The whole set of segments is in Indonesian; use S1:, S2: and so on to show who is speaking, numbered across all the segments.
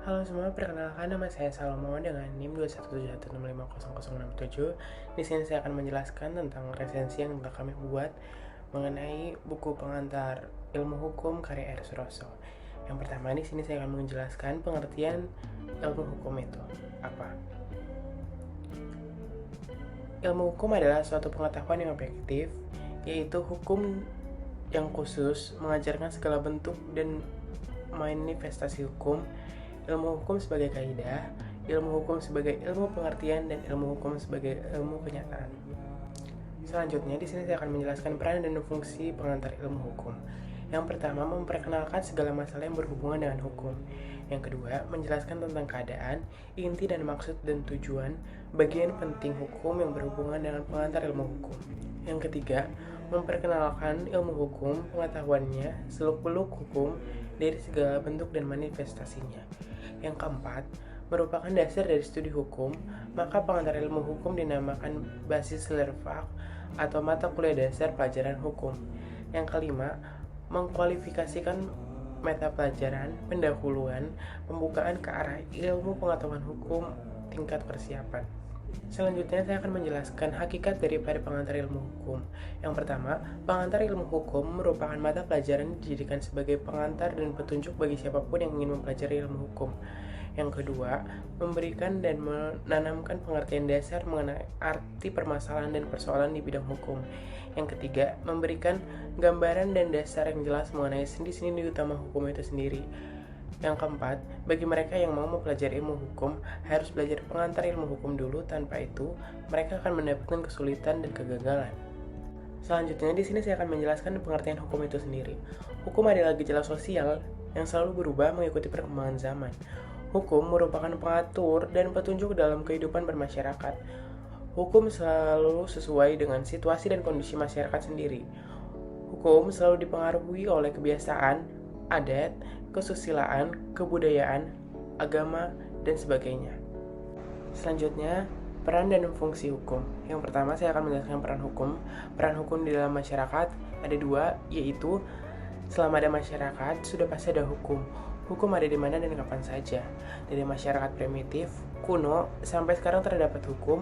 S1: Halo semua, perkenalkan nama saya Salomo dengan NIM 217165067. Di sini saya akan menjelaskan tentang resensi yang telah kami buat mengenai buku pengantar ilmu hukum karya R. Suroso. Yang pertama, di sini saya akan menjelaskan pengertian ilmu hukum itu apa. Ilmu hukum adalah suatu pengetahuan yang objektif, yaitu hukum yang khusus mengajarkan segala bentuk dan manifestasi hukum, ilmu hukum sebagai kaidah, ilmu hukum sebagai ilmu pengertian, dan ilmu hukum sebagai ilmu kenyataan. Selanjutnya, di sini saya akan menjelaskan peran dan fungsi pengantar ilmu hukum. Yang pertama, memperkenalkan segala masalah yang berhubungan dengan hukum. Yang kedua, menjelaskan tentang keadaan, inti dan maksud dan tujuan bagian penting hukum yang berhubungan dengan pengantar ilmu hukum. Yang ketiga, memperkenalkan ilmu hukum, pengetahuannya, seluk-beluk hukum dari segala bentuk dan manifestasinya. Yang keempat, merupakan dasar dari studi hukum, maka pengantar ilmu hukum dinamakan basis lervak atau mata kuliah dasar pelajaran hukum. Yang kelima, mengkualifikasikan mata pelajaran, pendahuluan, pembukaan ke arah ilmu pengetahuan hukum tingkat persiapan. Selanjutnya saya akan menjelaskan hakikat daripada pengantar ilmu hukum. Yang pertama, pengantar ilmu hukum merupakan mata pelajaran yang dijadikan sebagai pengantar dan petunjuk bagi siapapun yang ingin mempelajari ilmu hukum. Yang kedua, memberikan dan menanamkan pengertian dasar mengenai arti permasalahan dan persoalan di bidang hukum. Yang ketiga, memberikan gambaran dan dasar yang jelas mengenai sendi-sendi utama hukum itu sendiri. Yang keempat, bagi mereka yang mau mempelajari ilmu hukum, harus belajar pengantar ilmu hukum dulu, tanpa itu mereka akan mendapatkan kesulitan dan kegagalan. Selanjutnya, di sini saya akan menjelaskan pengertian hukum itu sendiri. Hukum adalah gejala sosial yang selalu berubah mengikuti perkembangan zaman. Hukum merupakan pengatur dan petunjuk dalam kehidupan bermasyarakat. Hukum selalu sesuai dengan situasi dan kondisi masyarakat sendiri. Hukum selalu dipengaruhi oleh kebiasaan, adat, kesusilaan, kebudayaan, agama, dan sebagainya. Selanjutnya, peran dan fungsi hukum. Yang pertama, saya akan menjelaskan peran hukum. Peran hukum di dalam masyarakat ada dua, yaitu selama ada masyarakat, sudah pasti ada hukum. Hukum ada di mana dan kapan saja. Dari masyarakat primitif, kuno, sampai sekarang terdapat hukum,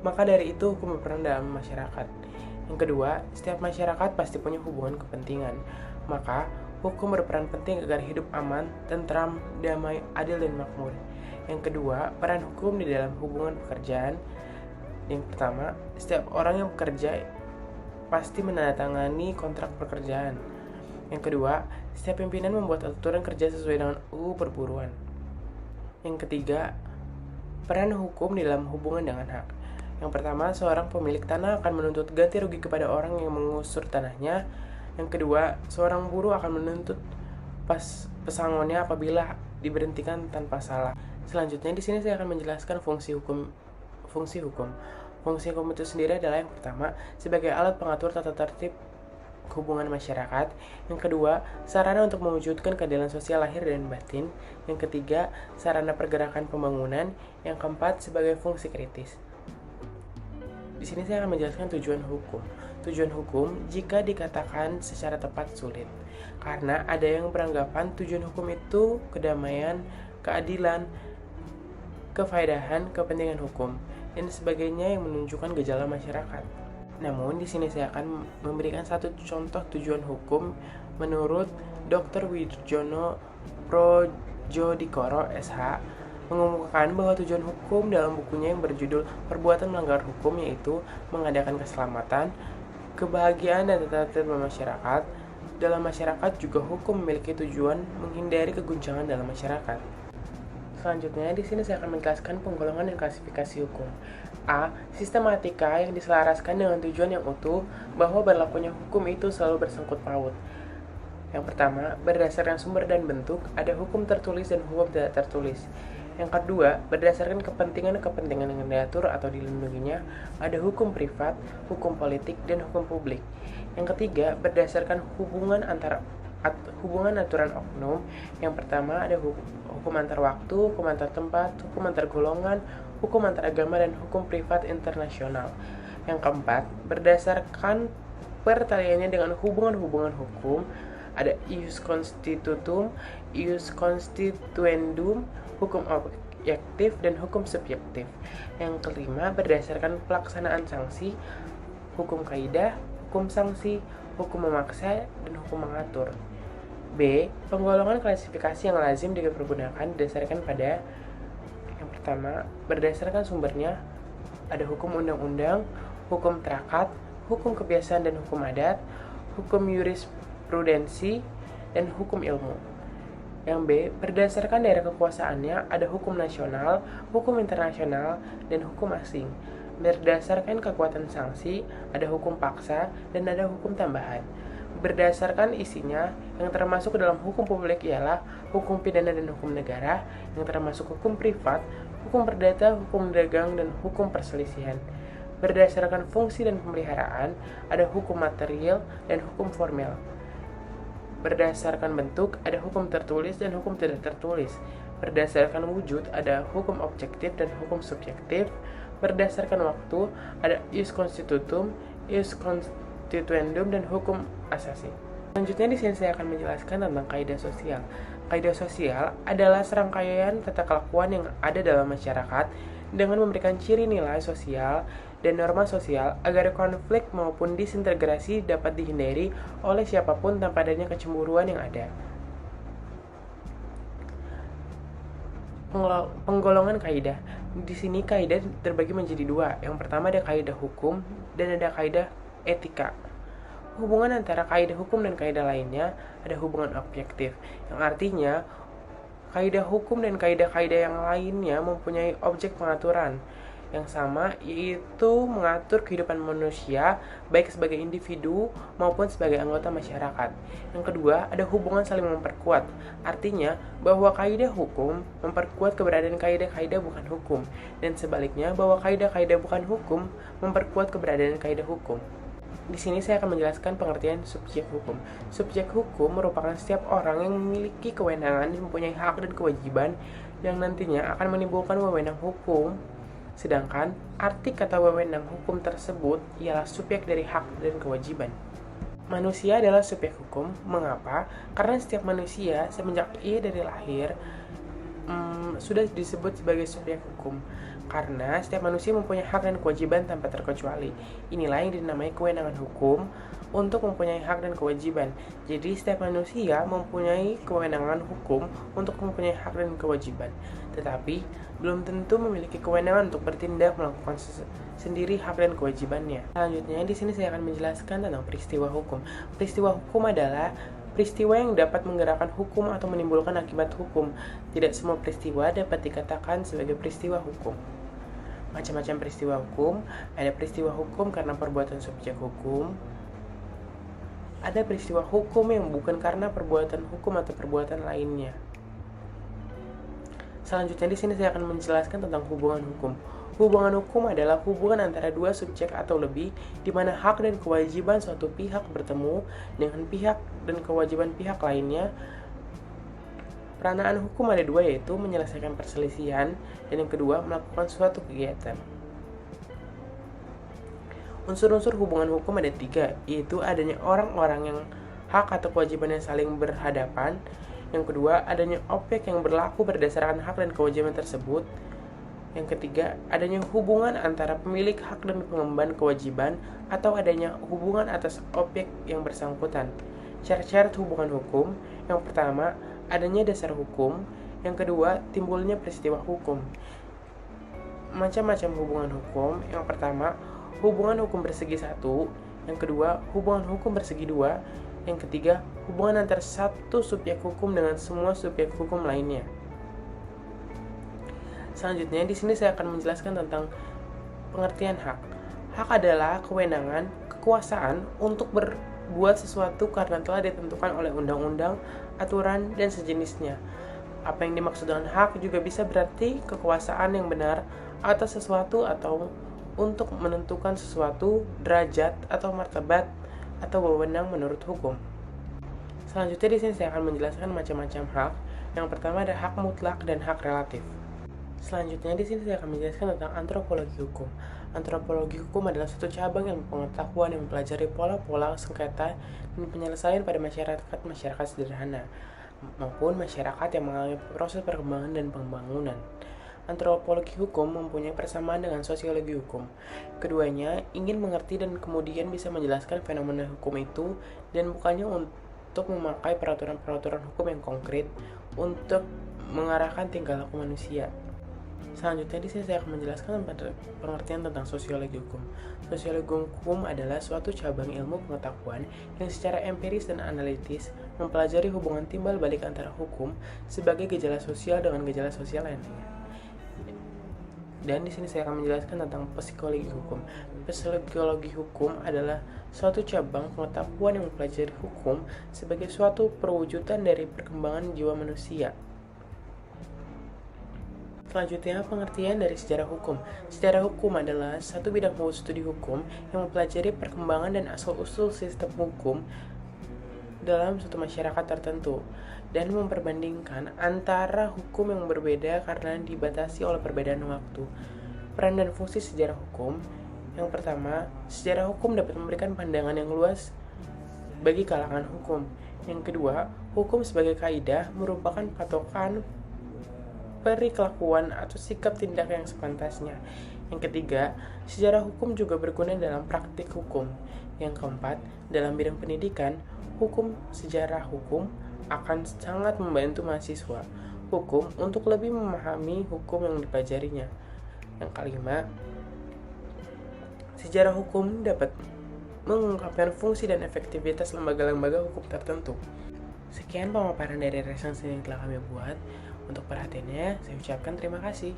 S1: maka dari itu hukum berperan dalam masyarakat. Yang kedua, setiap masyarakat pasti punya hubungan kepentingan, maka hukum berperan penting agar hidup aman, tentram, damai, adil, dan makmur. Yang kedua, peran hukum di dalam hubungan pekerjaan. Yang pertama, setiap orang yang bekerja pasti menandatangani kontrak pekerjaan. Yang kedua, setiap pimpinan membuat aturan kerja sesuai dengan UU Perburuan. Yang ketiga, peran hukum di dalam hubungan dengan hak. Yang pertama, seorang pemilik tanah akan menuntut ganti rugi kepada orang yang mengusur tanahnya. Yang kedua, seorang buruh akan menuntut pesangonnya apabila diberhentikan tanpa salah. Selanjutnya, di sini saya akan menjelaskan fungsi hukum. Fungsi hukum itu sendiri adalah yang pertama, sebagai alat pengatur tata tertib hubungan masyarakat. Yang kedua, sarana untuk mewujudkan keadilan sosial lahir dan batin. Yang ketiga, sarana pergerakan pembangunan. Yang keempat, sebagai fungsi kritis. Di sini saya akan menjelaskan tujuan hukum. Tujuan hukum jika dikatakan secara tepat sulit, karena ada yang beranggapan tujuan hukum itu kedamaian, keadilan, kefaedahan, kepentingan hukum, dan sebagainya yang menunjukkan gejala masyarakat. Namun, di sini saya akan memberikan satu contoh tujuan hukum menurut Dr. Widjono Projodikoro SH, mengumumkan bahwa tujuan hukum dalam bukunya yang berjudul Perbuatan Melanggar Hukum, yaitu mengadakan keselamatan, kebahagiaan, dan tata tertib masyarakat. Dalam masyarakat juga hukum memiliki tujuan menghindari keguncangan dalam masyarakat. Selanjutnya, di sini saya akan menjelaskan penggolongan dan klasifikasi hukum. A. Sistematika yang diselaraskan dengan tujuan yang utuh bahwa berlakunya hukum itu selalu bersangkut paut. Yang pertama, berdasarkan sumber dan bentuk, ada hukum tertulis dan hukum tidak tertulis. Yang kedua, berdasarkan kepentingan yang diatur atau dilindunginya, ada hukum privat, hukum politik, dan hukum publik. Yang ketiga, berdasarkan hubungan aturan oknum. Yang pertama ada hukum antar waktu, hukum antar tempat, hukum antar golongan, hukum antar agama, dan hukum privat internasional. Yang keempat, berdasarkan pertaliannya dengan hubungan-hubungan hukum, ada ius constitutum, ius constituendum, hukum objektif dan hukum subjektif. Yang kelima, berdasarkan pelaksanaan sanksi, hukum kaidah, hukum sanksi, hukum memaksa, dan hukum mengatur. B. Penggolongan klasifikasi yang lazim dipergunakan didasarkan pada yang pertama, berdasarkan sumbernya, ada hukum undang-undang, hukum terakat, hukum kebiasaan dan hukum adat, hukum jurisprudensi, dan hukum ilmu. Yang B, berdasarkan daerah kekuasaannya, ada hukum nasional, hukum internasional, dan hukum asing. Berdasarkan kekuatan sanksi, ada hukum paksa, dan ada hukum tambahan. Berdasarkan isinya, yang termasuk dalam hukum publik ialah hukum pidana dan hukum negara, yang termasuk hukum privat, hukum perdata, hukum dagang, dan hukum perselisihan. Berdasarkan fungsi dan pemeliharaan, ada hukum material dan hukum formel. Berdasarkan bentuk, ada hukum tertulis dan hukum tidak tertulis. Berdasarkan wujud, ada hukum objektif dan hukum subjektif. Berdasarkan waktu, ada ius constitutum, ius constituendum, dan hukum asasi. Selanjutnya di sini saya akan menjelaskan tentang kaidah sosial. Kaidah sosial adalah serangkaian tata kelakuan yang ada dalam masyarakat dengan memberikan ciri nilai sosial dan norma sosial agar konflik maupun disintegrasi dapat dihindari oleh siapapun tanpa adanya kecemburuan yang ada. Penggolongan kaidah. Di sini kaidah terbagi menjadi dua. Yang pertama ada kaidah hukum dan ada kaidah etika. Hubungan antara kaidah hukum dan kaidah lainnya ada hubungan objektif, yang artinya kaidah hukum dan kaidah-kaidah yang lainnya mempunyai objek pengaturan yang sama, yaitu mengatur kehidupan manusia baik sebagai individu maupun sebagai anggota masyarakat. Yang kedua, ada hubungan saling memperkuat, artinya bahwa kaidah hukum memperkuat keberadaan kaidah-kaidah bukan hukum, dan sebaliknya bahwa kaidah-kaidah bukan hukum memperkuat keberadaan kaidah hukum. Di sini saya akan menjelaskan pengertian subjek hukum. Subjek hukum merupakan setiap orang yang memiliki kewenangan dan mempunyai hak dan kewajiban yang nantinya akan menimbulkan wewenang hukum. Sedangkan arti kata wewenang hukum tersebut ialah subjek dari hak dan kewajiban. Manusia adalah subjek hukum. Mengapa? Karena setiap manusia semenjak ia dari lahir sudah disebut sebagai subjek hukum. Karena setiap manusia mempunyai hak dan kewajiban tanpa terkecuali. Inilah yang dinamai kewenangan hukum untuk mempunyai hak dan kewajiban. Jadi setiap manusia mempunyai kewenangan hukum untuk mempunyai hak dan kewajiban. Tetapi belum tentu memiliki kewenangan untuk bertindak melakukan sendiri hak dan kewajibannya. Selanjutnya di sini saya akan menjelaskan tentang peristiwa hukum. Peristiwa hukum adalah peristiwa yang dapat menggerakkan hukum atau menimbulkan akibat hukum. Tidak semua peristiwa dapat dikatakan sebagai peristiwa hukum. Macam-macam peristiwa hukum, ada peristiwa hukum karena perbuatan subjek hukum, ada peristiwa hukum yang bukan karena perbuatan hukum atau perbuatan lainnya. Selanjutnya di sini saya akan menjelaskan tentang hubungan hukum. Hubungan hukum adalah hubungan antara dua subjek atau lebih, di mana hak dan kewajiban suatu pihak bertemu dengan pihak dan kewajiban pihak lainnya. Peranaan hukum ada dua, yaitu menyelesaikan perselisihan dan yang kedua melakukan suatu kegiatan. Unsur-unsur hubungan hukum ada tiga, yaitu adanya orang-orang yang hak atau kewajiban yang saling berhadapan. Yang kedua, adanya objek yang berlaku berdasarkan hak dan kewajiban tersebut. Yang ketiga, adanya hubungan antara pemilik hak dan pengemban kewajiban atau adanya hubungan atas objek yang bersangkutan. Syarat-syarat hubungan hukum. Yang pertama, adanya dasar hukum. Yang kedua, timbulnya peristiwa hukum. Macam-macam hubungan hukum. Yang pertama, hubungan hukum bersegi satu. Yang kedua, hubungan hukum bersegi dua. Yang ketiga, hubungan antara satu subjek hukum dengan semua subjek hukum lainnya. Selanjutnya, di sini saya akan menjelaskan tentang pengertian hak. Hak adalah kewenangan, kekuasaan untuk berbuat sesuatu karena telah ditentukan oleh undang-undang, aturan, dan sejenisnya. Apa yang dimaksud dengan hak juga bisa berarti kekuasaan yang benar atas sesuatu atau untuk menentukan sesuatu, derajat, atau martabat, atau wewenang menurut hukum. Selanjutnya di sini saya akan menjelaskan macam-macam hak. Yang pertama ada hak mutlak dan hak relatif. Selanjutnya di sini saya akan menjelaskan tentang antropologi hukum. Antropologi hukum adalah satu cabang ilmu pengetahuan yang mempelajari pola-pola sengketa dan penyelesaian pada masyarakat sederhana maupun masyarakat yang mengalami proses perkembangan dan pembangunan. Antropologi hukum mempunyai persamaan dengan sosiologi hukum. Keduanya ingin mengerti dan kemudian bisa menjelaskan fenomena hukum itu, dan bukannya untuk memakai peraturan-peraturan hukum yang konkret untuk mengarahkan tingkah laku manusia. Selanjutnya di sini saya akan menjelaskan pengertian tentang sosiologi hukum. Sosiologi hukum adalah suatu cabang ilmu pengetahuan yang secara empiris dan analitis mempelajari hubungan timbal balik antara hukum sebagai gejala sosial dengan gejala sosial lainnya. Dan di sini saya akan menjelaskan tentang psikologi hukum. Psikologi hukum adalah suatu cabang pengetahuan yang mempelajari hukum sebagai suatu perwujudan dari perkembangan jiwa manusia. Selanjutnya, pengertian dari sejarah hukum. Sejarah hukum adalah satu bidang studi hukum yang mempelajari perkembangan dan asal-usul sistem hukum dalam suatu masyarakat tertentu dan memperbandingkan antara hukum yang berbeda karena dibatasi oleh perbedaan waktu. Peran dan fungsi sejarah hukum. Yang pertama, sejarah hukum dapat memberikan pandangan yang luas bagi kalangan hukum. Yang kedua, hukum sebagai kaidah merupakan patokan perilakuan atau sikap tindak yang sepantasnya. Yang ketiga, sejarah hukum juga berguna dalam praktik hukum. Yang keempat, dalam bidang pendidikan, sejarah hukum akan sangat membantu mahasiswa hukum untuk lebih memahami hukum yang dipelajarinya. Yang kelima, sejarah hukum dapat mengungkapkan fungsi dan efektivitas lembaga-lembaga hukum tertentu. Sekian pemaparan dari resensi yang telah kami buat. Untuk perhatiannya, saya ucapkan terima kasih.